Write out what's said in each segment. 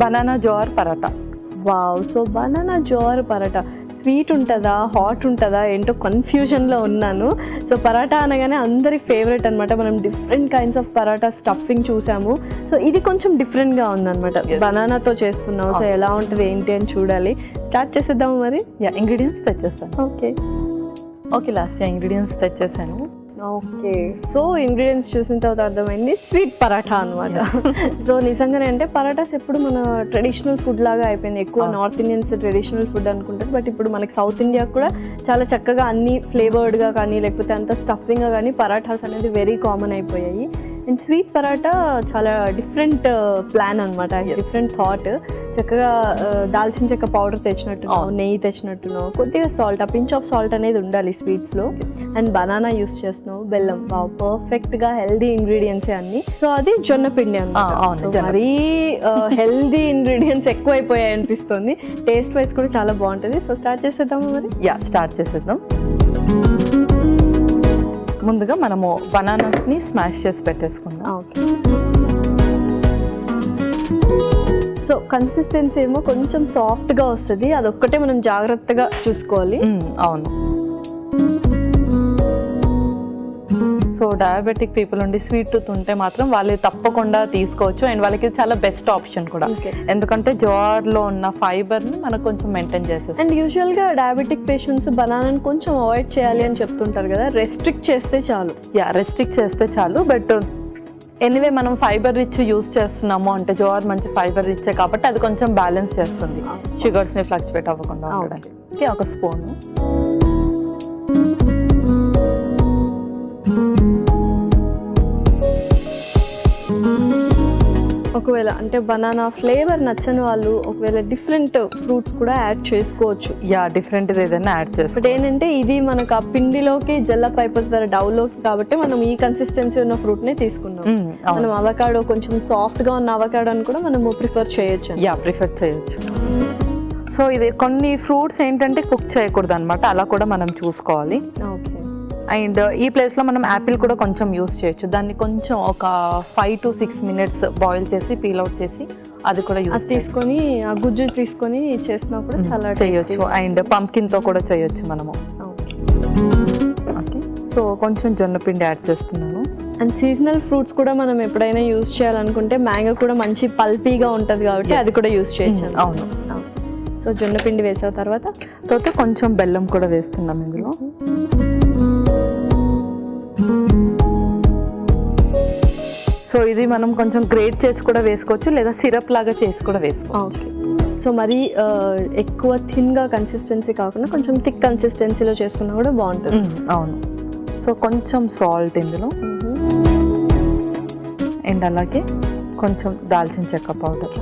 Banana jowar paratha. Wow! So banana jowar paratha sweet ఉంటుందా, hot ఉంటుందా ఏంటో కన్ఫ్యూజన్లో ఉన్నాను. సో పరాటా అనగానే అందరి ఫేవరెట్ అనమాట. మనం different kinds of paratha stuffing చూసాము. సో ఇది కొంచెం డిఫరెంట్గా ఉందన్నమాట. బనానాతో చేస్తున్నాం. సో ఎలా ఉంటుంది ఏంటి అని చూడాలి. స్టార్ట్ చేసేద్దాము మరి. ఇంగ్రీడియంట్స్ తెచ్చేస్తాను. ఓకే లాస్ట్ ఇంగ్రీడియంట్స్ తెచ్చేసాను. ఓకే, సో ఇంగ్రీడియంట్స్ చూసిన తర్వాత అర్థమైంది స్వీట్ పరాఠా అనమాట. సో నిజంగానే అంటే పరాటాస్ ఎప్పుడు మన ట్రెడిషనల్ ఫుడ్ లాగా అయిపోయింది. ఎక్కువ నార్త్ ఇండియన్స్ ట్రెడిషనల్ ఫుడ్ అనుకుంటారు, బట్ ఇప్పుడు మనకి సౌత్ ఇండియా కూడా చాలా చక్కగా అన్ని ఫ్లేవర్డ్గా కానీ లేకపోతే అంత స్టఫింగ్గా కానీ పరాఠాస్ అనేది వెరీ కామన్ అయిపోయాయి. అండ్ స్వీట్ పరాటా చాలా డిఫరెంట్ ప్లాన్ అనమాట, డిఫరెంట్ థాట్. చక్కగా దాల్చిన చెక్క పౌడర్ తెచ్చినట్టున్నావు, నెయ్యి తెచ్చినట్టున్నావు, కొద్దిగా సాల్ట్, ఆ పించ్ ఆఫ్ సాల్ట్ అనేది ఉండాలి స్వీట్స్లో. అండ్ బనానా యూస్ చేస్తున్నావు, బెల్లం. వావ్, పర్ఫెక్ట్గా హెల్దీ ఇంగ్రీడియంట్సే అన్ని. సో అది జొన్న పిండి అన్నమాట. మరీ హెల్దీ ఇంగ్రీడియంట్స్ ఎక్కువైపోయాయి అనిపిస్తుంది. టేస్ట్ వైజ్ కూడా చాలా బాగుంటుంది. సో స్టార్ట్ చేసేద్దాము మరి. స్టార్ట్ చేసేద్దాం. ముందుగా మనము బనానాస్ని స్మాష్ చేసి పెట్టేసుకుందాం. ఓకే, సో కన్సిస్టెన్సీ ఏమో కొంచెం సాఫ్ట్గా వస్తుంది, అదొక్కటే మనం జాగ్రత్తగా చూసుకోవాలి. అవును. సో డయాబెటిక్ పీపుల్ ఉండి స్వీట్ టూత్ ఉంటే మాత్రం వాళ్ళు తప్పకుండా తీసుకోవచ్చు. అండ్ వాళ్ళకి చాలా బెస్ట్ ఆప్షన్ కూడా, ఎందుకంటే జోవర్లో ఉన్న ఫైబర్ని మనకు కొంచెం మెయింటైన్ చేసేది. అండ్ యూజువల్గా డయాబెటిక్ పేషెంట్స్ బనానాని కొంచెం అవాయిడ్ చేయాలి అని చెప్తుంటారు కదా, రెస్ట్రిక్ట్ చేస్తే చాలు. రెస్ట్రిక్ట్ చేస్తే చాలు. బట్ ఎనీవే మనం ఫైబర్ రిచ్ యూస్ చేస్తున్నాము అంటే జోవర్ మంచి ఫైబర్ రిచ్ కాబట్టి అది కొంచెం బ్యాలెన్స్ చేస్తుంది, షుగర్స్ని ఫ్లక్చువేట్ అవ్వకుండా ఉండడానికి. ఒక స్పూన్. ఒకవేళ అంటే బనానా ఫ్లేవర్ నచ్చని వాళ్ళు ఒకవేళ డిఫరెంట్ ఫ్రూట్స్ కూడా యాడ్ చేసుకోవచ్చు. డిఫరెంట్ ఏదైనా యాడ్ చేసుకోవచ్చు. బట్ ఏంటంటే ఇది మనకు ఆ పిండిలోకి జల్లప్ అయిపోతుంది డౌలోకి, కాబట్టి మనం ఈ కన్సిస్టెన్సీ ఉన్న ఫ్రూట్ నే తీసుకున్నాం. మనం అవకాడో కొంచెం సాఫ్ట్ గా ఉన్న అవకాడోని కూడా మనము ప్రిఫర్ చేయొచ్చు. ప్రిఫర్ చేయొచ్చు. సో ఇది కొన్ని ఫ్రూట్స్ ఏంటంటే కుక్ చేయకూడదు అనమాట, అలా కూడా మనం చూసుకోవాలి. ఓకే. అండ్ ఈ ప్లేస్లో మనం యాపిల్ కూడా కొంచెం యూస్ చేయొచ్చు. దాన్ని కొంచెం ఒక 5 to 6 minutes బాయిల్ చేసి పీల్ అవుట్ చేసి అది కూడా యూస్ తీసుకొని ఆ గుజ్జు తీసుకొని చేసినా కూడా చాలా చేయొచ్చు. అండ్ పంకిన్తో కూడా చేయొచ్చు మనము. ఓకే, సో కొంచెం జొన్న పిండి యాడ్ చేస్తున్నాను. అండ్ సీజనల్ ఫ్రూట్స్ కూడా మనం ఎప్పుడైనా యూస్ చేయాలనుకుంటే మ్యాంగో కూడా మంచి పల్పీగా ఉంటుంది కాబట్టి అది కూడా యూస్ చేయొచ్చు. అవును. సో జొన్న పిండి వేసిన తర్వాత కొంచెం బెల్లం కూడా వేస్తున్నాం ఇందులో. సో ఇది మనం కొంచెం గ్రేట్ చేసి కూడా వేసుకోవచ్చు, లేదా సిరప్ లాగా చేసి కూడా వేసుకోవచ్చు. సో మరి ఎక్కువ థిన్గా కన్సిస్టెన్సీ కాకుండా కొంచెం థిక్ కన్సిస్టెన్సీలో చేసుకున్నా కూడా బాగుంటుంది. అవును. సో కొంచెం సాల్ట్ ఇందులో, అండ్ అలాగే కొంచెం దాల్చిన చెక్క పౌడర్.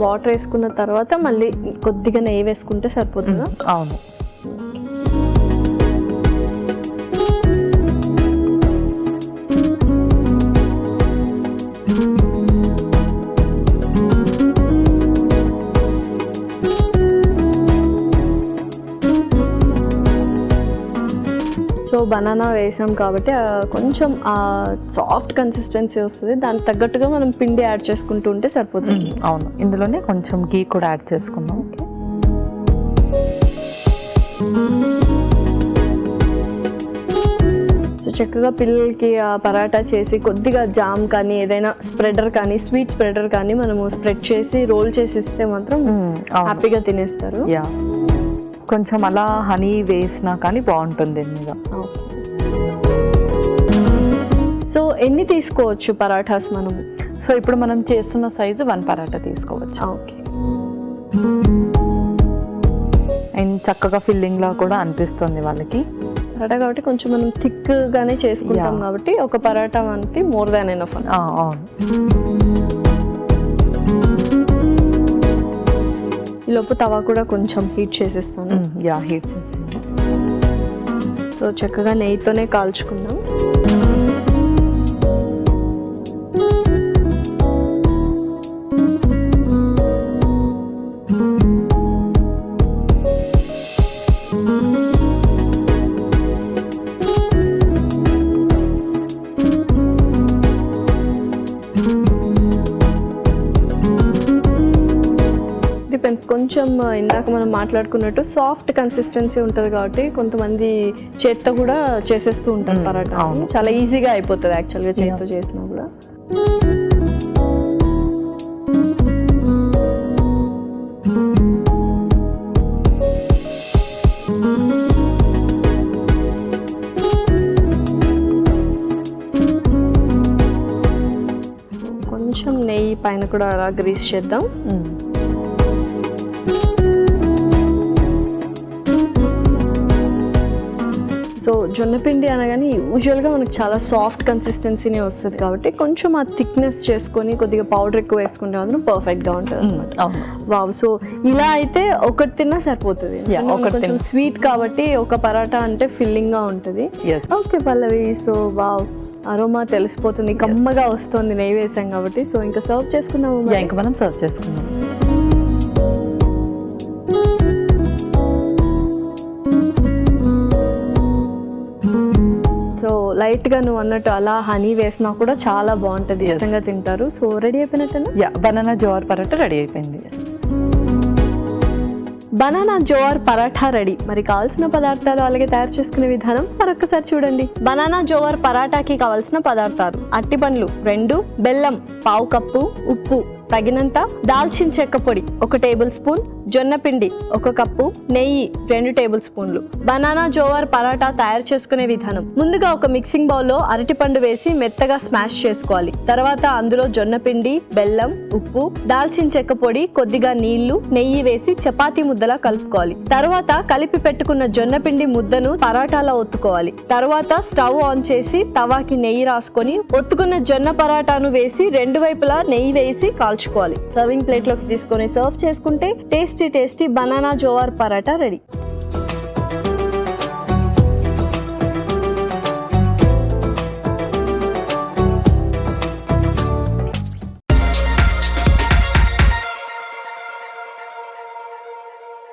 వాటర్ వేసుకున్న తర్వాత మళ్ళీ కొద్దిగా నెయ్యి వేసుకుంటే సరిపోతుందా? అవును. సో బనానా వేసాం కాబట్టి కొంచెం సాఫ్ట్ కన్సిస్టెన్సీ వస్తుంది, దానికి తగ్గట్టుగా మనం పిండి యాడ్ చేసుకుంటూ ఉంటే సరిపోతుంది. అవును. ఇందులోనే కొంచెం గీ కూడా యాడ్ చేసుకున్నాం. సో చక్కగా పిల్లలకి ఆ పరాటా చేసి కొద్దిగా జామ్ కానీ ఏదైనా స్ప్రెడర్ కానీ స్వీట్ స్ప్రెడర్ కానీ మనము స్ప్రెడ్ చేసి రోల్ చేసి ఇస్తే మాత్రం హ్యాపీగా తినేస్తారు. కొంచెం అలా హనీ వేసినా కానీ బాగుంటుంది మీద. సో ఎన్ని తీసుకోవచ్చు పరాఠాస్ మనము? సో ఇప్పుడు మనం చేస్తున్న సైజు 1 పరాటా తీసుకోవచ్చు. ఓకే. అండ్ చక్కగా ఫిల్లింగ్ లా కూడా అనిపిస్తుంది వాళ్ళకి పరాటా కాబట్టి కొంచెం మనం థిక్ గానే చేసుకుంటాం కాబట్టి ఒక పరాటా మనకి మోర్ దాన్ ఎనఫ్. అవును. ఈలోపు తవా కూడా కొంచెం హీట్ చేసేస్తాను. హీట్ చేసేది. సో చక్కగా నెయ్యితోనే కాల్చుకుందాం. కొంచెం ఇందాక మనం మాట్లాడుకున్నట్టు సాఫ్ట్ కన్సిస్టెన్సీ ఉంటుంది కాబట్టి కొంతమంది చేత్తో కూడా చేసేస్తూ ఉంటారు పరాటా. చాలా ఈజీగా అయిపోతుంది యాక్చువల్గా చేత్తో చేసినా కూడా. కొంచెం నెయ్యి పైన కూడా అలా గ్రీస్ చేద్దాం. సో జొన్నపిండి అనగానే యూజువల్గా మనకు చాలా సాఫ్ట్ కన్సిస్టెన్సీనే వస్తుంది కాబట్టి కొంచెం ఆ థిక్నెస్ చేసుకొని కొద్దిగా పౌడర్ ఎక్కువ వేసుకుంటే మాత్రం పర్ఫెక్ట్గా ఉంటుంది అనమాట. వావ్, సో ఇలా అయితే ఒకటి తిన్నా సరిపోతుంది. కొంచెం స్వీట్ కాబట్టి ఒక పరాటా అంటే ఫిల్లింగ్గా ఉంటుంది. ఓకే పల్లవి, సో వావ్ అరోమా తెలిసిపోతుంది, కమ్మగా వస్తుంది నెయ్యి వేసాం కాబట్టి. సో ఇంకా సర్వ్ చేసుకుందాము. ఇంకా మనం సర్వ్ చేసుకుందాం. సో లైట్ గా నువ్వు అన్నట్టు అలా హనీ వేసినా కూడా చాలా బాగుంటది, ఇష్టంగా తింటారు. సో రెడీ అయిపోయినట్టేనా? బనానా జోవర్ పరాటా రెడీ అయిపోయింది. Banana jowar paratha ready. మరి కావాల్సిన పదార్థాలు అలాగే తయారు చేసుకునే విధానం మరొకసారి చూడండి. బనానా జోవర్ పరాటాకి కావాల్సిన పదార్థాలు: అట్టి పండ్లు 2, బెల్లం 1/2 కప్పు, ఉప్పు తగినంత, దాల్చిన చెక్క పొడి 1 టేబుల్ స్పూన్, జొన్న పిండి 1 కప్పు, నెయ్యి 2 టేబుల్ స్పూన్లు. బనానా జోవర్ పరాటా తయారు చేసుకునే విధానం: ముందుగా ఒక మిక్సింగ్ బౌల్లో అరటిపండు వేసి మెత్తగా స్మాష్ చేసుకోవాలి. తర్వాత అందులో జొన్న పిండి, బెల్లం, ఉప్పు, దాల్చిన చెక్క పొడి, కొద్దిగా నీళ్లు, నెయ్యి వేసి చపాతీ ముద్దలా కలుపుకోవాలి. తర్వాత కలిపి పెట్టుకున్న జొన్న పిండి ముద్దను పరాటాలో ఒత్తుకోవాలి. తర్వాత స్టవ్ ఆన్ చేసి తవాకి నెయ్యి రాసుకొని ఒత్తుకున్న జొన్న పరాటాను వేసి 2 వైపులా నెయ్యి వేసి కాల్చుకోవాలి. సర్వింగ్ ప్లేట్ లోకి తీసుకొని సర్వ్ చేసుకుంటే tasty banana jowar paratha ready.